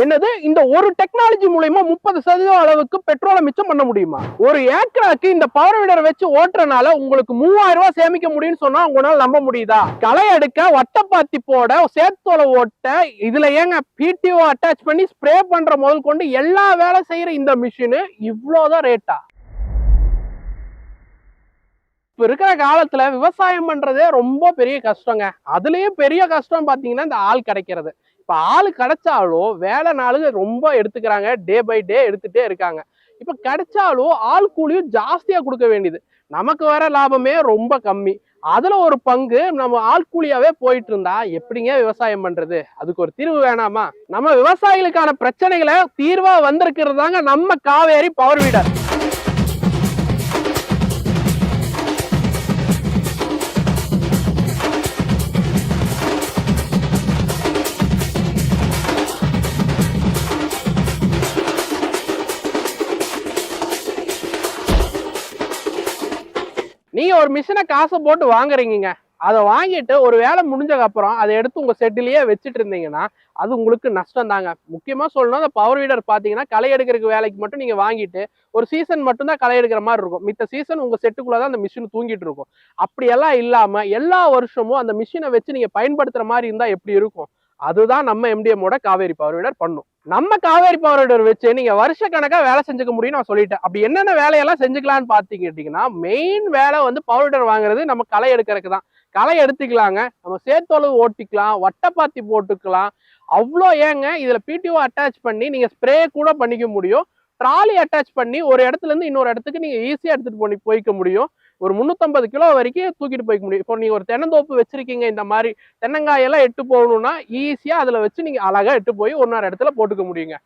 என்னது இந்த ஒரு டெக்னாலஜி மூலமா 30% அளவுக்கு பெட்ரோலை மிச்சம் பண்ண முடியுமா? ஒரு ஏக்கராக்கு இந்த பவர் வீடர் வச்சு ஓட்டுறனால உங்களுக்கு 3000 ரூபாய் சேமிக்க முடியும்னு சொன்னா உங்களால நம்ப முடியுதா? களை எடுக்க, வட்டப்பாத்தி போட, சேத்தோலை ஓட்ட, இதுல ஏங்க பிடிஓ அட்டாச் பண்ணி ஸ்ப்ரே பண்ற முதல் கொண்டு எல்லா வேலை செய்யற இந்த மிஷின் இவ்வளவுதான் ரேட்டா? இப்ப இருக்கிற காலத்துல விவசாயம் பண்றதே ரொம்ப பெரிய கஷ்டங்க. அதுலயும் பெரிய கஷ்டம் பாத்தீங்கன்னா இந்த ஆள் கிடைக்கிறது. இப்ப ஆள் கிடைச்சாலும் வேலை நாளுங்க ரொம்ப எடுத்துக்கிறாங்க. டே பை டே எடுத்துட்டே இருக்காங்க. இப்ப கிடைச்சாலும் ஆள் கூலியும் ஜாஸ்தியா கொடுக்க வேண்டியது. நமக்கு வர லாபமே ரொம்ப கம்மி. அதுல ஒரு பங்கு நம்ம ஆள் கூலியாவே போயிட்டு இருந்தா எப்படிங்க விவசாயம் பண்றது? அதுக்கு ஒரு தீர்வு வேணாமா? நம்ம விவசாயிகளுக்கான பிரச்சனைகளை தீர்வா வந்திருக்கிறது தாங்க நம்ம காவேரி பவர் வீடர். நீங்க ஒரு மிஷினை காசை போட்டு வாங்குறீங்க. அதை வாங்கிட்டு ஒரு வேலை முடிஞ்சதுக்கு அப்புறம் அதை எடுத்து உங்க செட்டிலேயே வச்சுட்டு இருந்தீங்கன்னா அது உங்களுக்கு நஷ்டம் தாங்க. முக்கியமா சொல்லணும், அந்த பவர் வீடர் பாத்தீங்கன்னா களை எடுக்கிறதுக்கு வேலைக்கு மட்டும் நீங்க வாங்கிட்டு ஒரு சீசன் மட்டும் தான் களை எடுக்கிற மாதிரி இருக்கும். மித்த சீசன் உங்க செட்டுக்குள்ளதான் அந்த மிஷின் தூங்கிட்டு இருக்கும். அப்படியெல்லாம் இல்லாம எல்லா வருஷமும் அந்த மிஷினை வச்சு நீங்க பயன்படுத்துற மாதிரி இருந்தா எப்படி இருக்கும்? அதுதான் நம்ம எம்டிஎம்மோட காவேரி பவர் வீடர் பண்ணும். நம்ம காவேரி பவர் வீடர் வச்சு நீங்க வருஷ கணக்கா வேலை செஞ்சுக்க முடியும்னு நான் சொல்லிட்டேன். அப்படி என்னென்ன வேலையெல்லாம் செஞ்சுக்கலாம்னு பாத்தீங்கன்னா, மெயின் வேலை வந்து பவர் வீடர் வாங்குறது நம்ம களை எடுக்கிறதுக்கு தான். களை எடுத்துக்கலாங்க, நம்ம சேத்தொழு ஓட்டிக்கலாம், வட்டப்பாத்தி போட்டுக்கலாம். அவ்வளோ ஏங்க, இதுல பிடிஓ அட்டாச் பண்ணி நீங்க ஸ்ப்ரே கூட பண்ணிக்க முடியும். ட்ராலி அட்டாச் பண்ணி ஒரு இடத்துல இருந்து இன்னொரு இடத்துக்கு நீங்க ஈஸியா எடுத்துட்டு போய்க்க முடியும். ஒரு 350 கிலோ வரைக்கும் தூக்கிட்டு போய்க்க முடியும். இப்போ நீங்க ஒரு தென்னந்தோப்பு வச்சிருக்கீங்க, இந்த மாதிரி தென்னங்காயெல்லாம் எட்டு போகணும்னா ஈஸியா அதுல வச்சு நீங்க அழகா எட்டு போய் ஒரு இடத்துல போட்டுக்க முடியுங்க.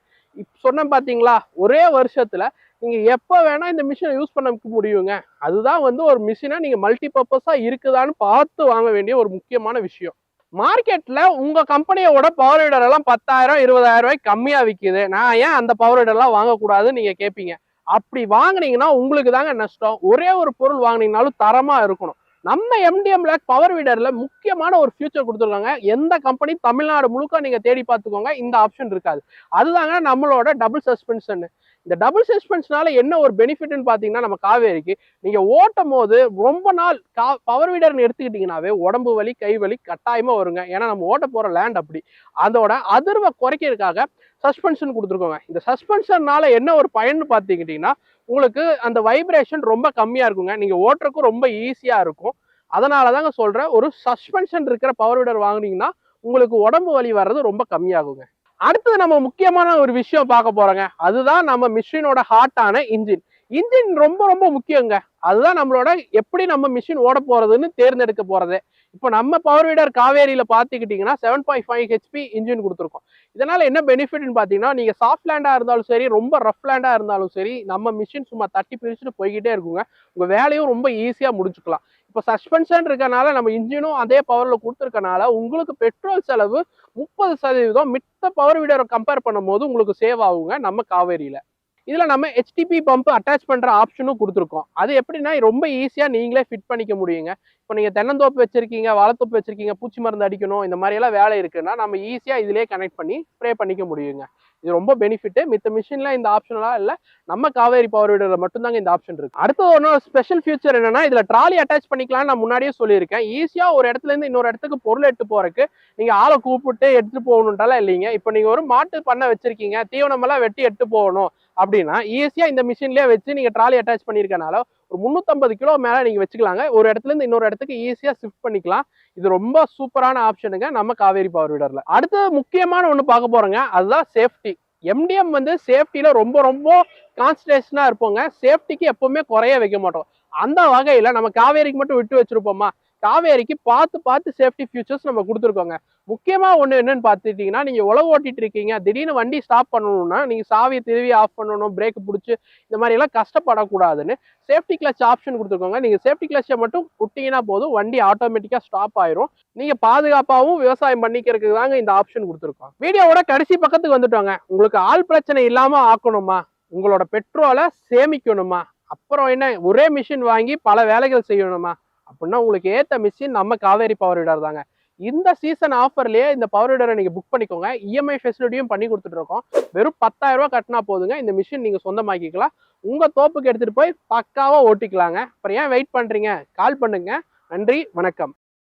இப்ப சொன்னேன் பாத்தீங்களா, ஒரே வருஷத்துல நீங்க எப்ப வேணா இந்த மிஷினை யூஸ் பண்ண முடியுங்க. அதுதான் வந்து ஒரு மிஷினை நீங்க மல்டி பர்பஸா இருக்குதான்னு பார்த்து வாங்க வேண்டிய ஒரு முக்கியமான விஷயம். மார்க்கெட்ல உங்க கம்பெனியோட பவர் வீடர் எல்லாம் 10,000 20,000 ரூபாய்க்கு கம்மியா விக்குது. நான் ஏன் அந்த பவர் வீடர் எல்லாம் வாங்கக்கூடாதுன்னு நீங்க கேட்பீங்க. அப்படி வாங்கினீங்கன்னா உங்களுக்கு தாங்க நஷ்டம். ஒரே ஒரு பொருள் வாங்கினீங்கனாலும் தரமா இருக்கணும். நம்ம எம்டிஎம்ல பவர் வீடர்ல முக்கியமான ஒரு ஃபியூச்சர் கொடுத்துருக்காங்க. எந்த கம்பெனி தமிழ்நாடு முழுக்க நீங்க தேடி பார்த்துக்கோங்க, இந்த ஆப்ஷன் இருக்காது. அதுதாங்க நம்மளோட டபுள் சஸ்பென்ஷன். இந்த டபுள் சஸ்பென்ஷனால என்ன ஒரு பெனிஃபிட்னு பாத்தீங்கன்னா, நம்ம காவேரிக்கு நீங்க ஓட்டும் போது ரொம்ப நாள் பவர் வீடர்னு எடுத்துக்கிட்டீங்கன்னாவே உடம்பு வலி கை வலி கட்டாயமா வருங்க. ஏன்னா நம்ம ஓட்ட போற லேண்ட் அப்படி. அதோட அதிர்வை குறைக்கிறதுக்காக சஸ்பென்ஷன் கொடுத்துருக்கோங்க. இந்த சஸ்பென்ஷன்னால என்ன ஒரு பயன்னு பாத்தீங்கன்னா, உங்களுக்கு அந்த வைப்ரேஷன் ரொம்ப கம்மியா இருக்குங்க. நீங்க ஓட்டுறதுக்கும் ரொம்ப ஈஸியா இருக்கும். அதனாலதாங்க சொல்றேன், ஒரு சஸ்பென்ஷன் இருக்கிற பவர் வீடர் வாங்குனீங்கன்னா உங்களுக்கு உடம்பு வலி வர்றது ரொம்ப கம்மியாகுங்க. அடுத்தது நம்ம முக்கியமான ஒரு விஷயம் பார்க்க போறோங்க. அதுதான் நம்ம மிஷினோட ஹார்ட்டான இன்ஜின். இன்ஜின் ரொம்ப ரொம்ப முக்கியங்க. அதுதான் நம்மளோட எப்படி நம்ம மிஷின் ஓட போறதுன்னு தேர்ந்தெடுக்க போறதே. இப்போ நம்ம பவர் வீடர் காவேரியில பாத்துக்கிட்டீங்கன்னா 7.5 ஹெச்பி இன்ஜின் கொடுத்துருக்கோம். இதனால என்ன பெனிஃபிட்னு பாத்தீங்கன்னா, நீங்க சாஃப்ட் லேண்டா இருந்தாலும் சரி, ரொம்ப ரஃப் லேண்டா இருந்தாலும் சரி, நம்ம மிஷின் சும்மா தட்டி பிரிச்சுட்டு போய்கிட்டே இருக்குங்க. உங்க வேலையும் ரொம்ப ஈஸியா முடிச்சுக்கலாம். இப்போ சஸ்பென்ஷன் இருக்கனால நம்ம இன்ஜினும் அதே பவர்ல கொடுத்துருக்கனால உங்களுக்கு பெட்ரோல் செலவு 30% மித்த பவர் வீடரை கம்பேர் பண்ணும் போது உங்களுக்கு சேவ் ஆகுங்க நம்ம காவேரியில. இதுல நம்ம HTP பம்ப் அட்டாச் பண்ற ஆப்ஷனும் கொடுத்துருக்கோம். அது எப்படின்னா ரொம்ப ஈஸியா நீங்களே ஃபிட் பண்ணிக்க முடியுங்க. இப்போ நீங்க தென்னந்தோப்பு வச்சிருக்கீங்க, வாழைத்தோப்பு வச்சிருக்கீங்க, பூச்சி மருந்து அடிக்கணும், இந்த மாதிரி எல்லாம் வேலை இருக்குன்னா நம்ம ஈஸியா இதுலயே கனெக்ட் பண்ணி ஸ்ப்ரே பண்ணிக்க முடியுங்க. இது ரொம்ப பெனிஃபிட். மித்த மிஷின்ல இந்த ஆப்ஷன்லாம் இல்ல, நம்ம காவேரி பவர் வீடர்ல மட்டும்தாங்க இந்த ஆப்ஷன் இருக்கு. அடுத்து ஒரு ஸ்பெஷல் ஃபியூச்சர் என்னன்னா, இதுல ட்ராலி அட்டாச் பண்ணிக்கலாம். நான் முன்னாடியே சொல்லியிருக்கேன், ஈஸியா ஒரு இடத்துல இருந்து இன்னொரு இடத்துக்கு பொருள் எடுத்து போறதுக்கு நீங்க ஆளை கூப்பிட்டு எடுத்துட்டு போகணுன்றாலாம் இல்லைங்க. இப்போ நீங்க ஒரு மாட்டு பண்ணை வச்சிருக்கீங்க, தீவனம் எல்லாம் வெட்டி எடுத்து போகணும் அப்படின்னா ஈஸியா இந்த மிஷின்லயே வச்சு நீங்க ட்ராலி அட்டாச் பண்ணிருக்கனால ஒரு 350 கிலோ மேல நீங்க வச்சுக்கலாங்க. ஒரு இடத்துல இருந்து இன்னொரு இடத்துக்கு ஈஸியா ஷிஃப்ட் பண்ணிக்கலாம். இது ரொம்ப சூப்பரான ஆப்ஷனுங்க நம்ம காவேரி பவர் வீடர்ல. அடுத்து முக்கியமான ஒண்ணு பார்க்க போறோங்க, அதுதான் சேஃப்டி. எம்டிஎம் வந்து சேஃப்டியில ரொம்ப ரொம்ப கான்சன்ட்ரேஷனா இருப்போங்க. சேஃப்டிக்கு எப்பவுமே குறைய வைக்க மாட்டோம். அந்த வகையில நம்ம காவேரிக்கு மட்டும் விட்டு வச்சிருப்போமா, காவேரிக்கு பார்த்து பார்த்து சேஃப்டி ஃபியூச்சர்ஸ் நம்ம கொடுத்துருக்கோங்க. முக்கியமா ஒண்ணு என்னன்னு பார்த்துட்டீங்கன்னா, நீங்க உழவு ஓட்டிட்டு இருக்கீங்க, திடீர்னு வண்டி ஸ்டாப் பண்ணணும்னா நீங்க சாவியை திருவி ஆஃப் பண்ணணும், பிரேக் பிடிச்சி இந்த மாதிரி எல்லாம் கஷ்டப்படக்கூடாதுன்னு சேஃப்டி கிளச் ஆப்ஷன் கொடுத்துருக்கோங்க. நீங்க சேஃப்டி கிளச்சை மட்டும் விட்டீங்கன்னா போதும், வண்டி ஆட்டோமேட்டிக்கா ஸ்டாப் ஆயிரும். நீங்க பாதுகாப்பாகவும் விவசாயம் பண்ணிக்கிறதுக்கு தாங்க இந்த ஆப்ஷன் கொடுத்துருக்கோம். வீடியோவோட கடைசி பக்கத்துக்கு வந்துட்டோங்க. உங்களுக்கு ஆள் பிரச்சனை இல்லாம ஆக்கணுமா, உங்களோட பெட்ரோலை சேமிக்கணுமா, அப்புறம் என்ன ஒரே மிஷின் வாங்கி பல வேலைகள் செய்யணுமா அப்படின்னா உங்களுக்கு ஏத்த மிஷின் நம்ம காவேரி பவர் வீடர் தாங்க. இந்த சீசன் ஆஃபர்லயே இந்த பவர் வீடரை நீங்க புக் பண்ணிக்கோங்க. இஎம்ஐ ஃபெசிலிட்டியும் பண்ணி கொடுத்துட்டு இருக்கோம். வெறும் 10,000 ரூபாய் கட்டினா போதுங்க, இந்த மிஷின் நீங்க சொந்தமாக்கிக்கலாம். உங்க தோப்புக்கு எடுத்துட்டு போய் பக்காவா ஓட்டிக்கலாங்க. அப்புறம் ஏன் வெயிட் பண்றீங்க? கால் பண்ணுங்க. நன்றி, வணக்கம்.